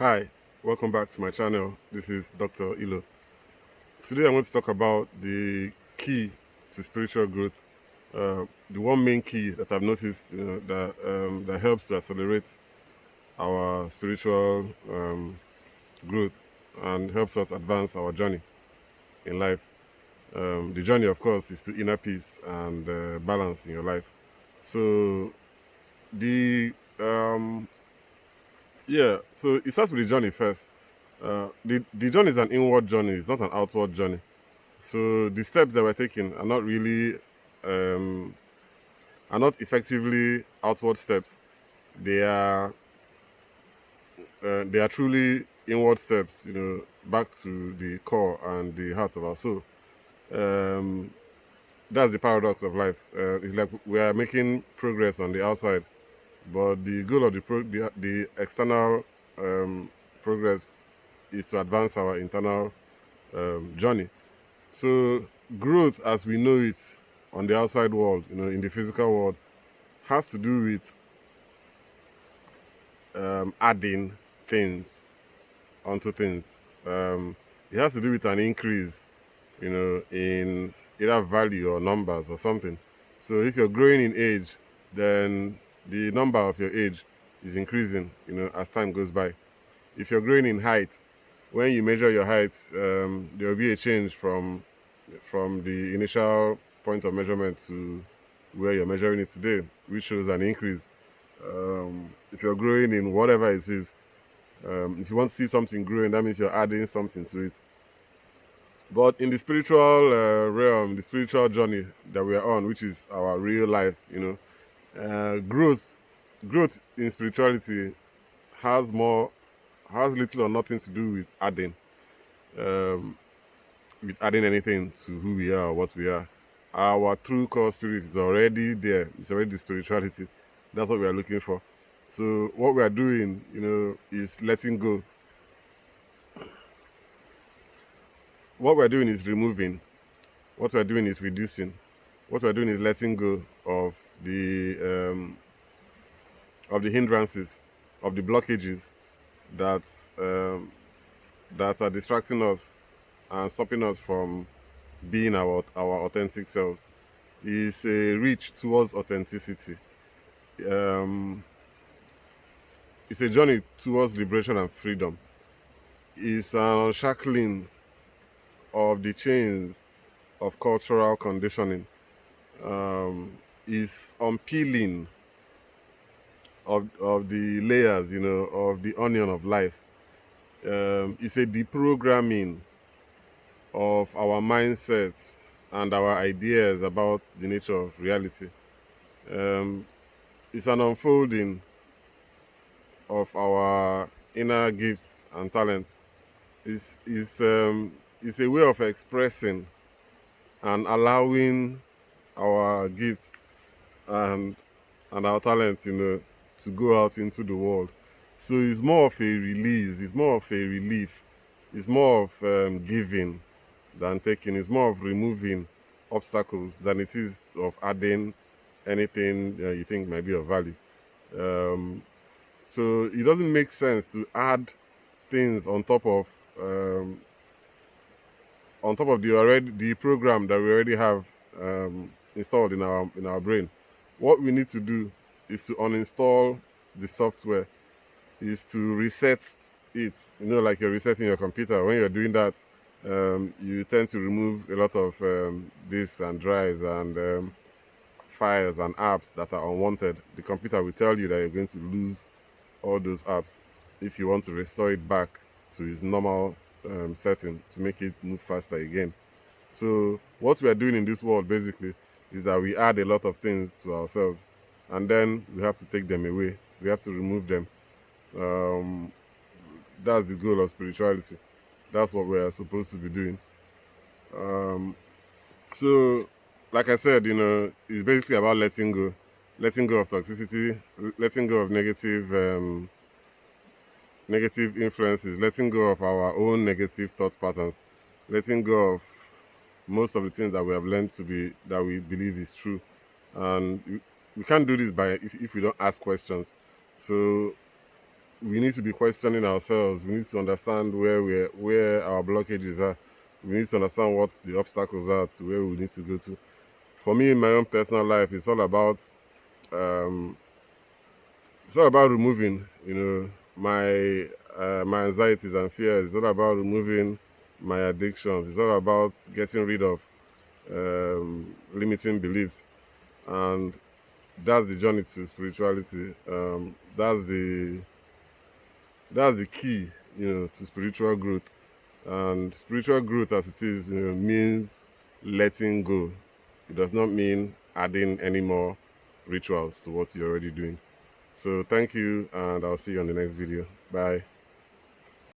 Hi, welcome back to my channel. This is Dr. Ilo. Today I want to talk about the key to spiritual growth. The one main key that I've noticed, that helps to accelerate our spiritual growth and helps us advance our journey in life. The journey, of course, is to inner peace and balance in your life. So the um, so it starts with the journey first. The journey is an inward journey; it's not an outward journey. So the steps that we're taking are not really um, are not effectively outward steps. They are they are truly inward steps. Back to the core and the heart of our soul. Um, that's the paradox of life. It's like we are making progress on the outside, but the goal of the external progress is to advance our internal journey. So growth, as we know it on the outside world, in the physical world, has to do with adding things onto things. It has to do with an increase, in either value or numbers or something. So if you're growing in age, then the number of your age is increasing, as time goes by. If you're growing in height, when you measure your height, there will be a change from the initial point of measurement to where you're measuring it today, which shows an increase. If you're growing in whatever it is, if you want to see something growing, that means you're adding something to it. But in the spiritual realm, the spiritual journey that we are on, which is our real life, growth in spirituality has little or nothing to do um, with adding anything to who we are or what we are. Our true core spirit is already there. It's already the spirituality. That's what we are looking for. So what we are doing, is letting go. What we are doing is removing. What we are doing is reducing. What we are doing is letting go of the hindrances, of the blockages that um, that are distracting us and stopping us from being our authentic selves. Is a reach towards authenticity. Um, it's a journey towards liberation and freedom. It's an unshackling of the chains of cultural conditioning. It's unpeeling of the layers, of the onion of life. It's a deprogramming of our mindsets and our ideas about the nature of reality. Um, it's an unfolding of our inner gifts and talents. It's a way of expressing and allowing our gifts and our talents, to go out into the world. So it's more of a release. It's more of a relief. It's more of giving than taking. It's more of removing obstacles than it is of adding anything you think might be of value. Um, so it doesn't make sense to add things um, on top of the program that we already have installed in our brain. What we need to do is to uninstall the software, is to reset it. Like you're resetting your computer. When you're doing that, you tend to remove a lot of disks and drives and files and apps that are unwanted. The computer will tell you that you're going to lose all those apps if you want to restore it back to its normal setting to make it move faster again. So what we are doing in this world basically is that we add a lot of things to ourselves, and then we have to take them away. We have to remove them. Um, that's the goal of spirituality. That's what we are supposed to be doing. Um, so, like I said, it's basically about letting go of toxicity, letting go of negative influences, letting go of our own negative thought patterns, letting go of most of the things that we have learned that we believe is true. And we can't do this if we don't ask questions. So we need to be questioning ourselves. We need to understand where our blockages are. We need to understand what the obstacles are to where we need to go to. For me, in my own personal life, um, it's all about removing, my anxieties and fears. It's all about removing my addictions. It's all about getting rid of limiting beliefs, and that's the journey to spirituality. That's the key, to spiritual growth. And spiritual growth, as it is, means letting go. It does not mean adding any more rituals to what you're already doing. So thank you, and I'll see you on the next video. Bye.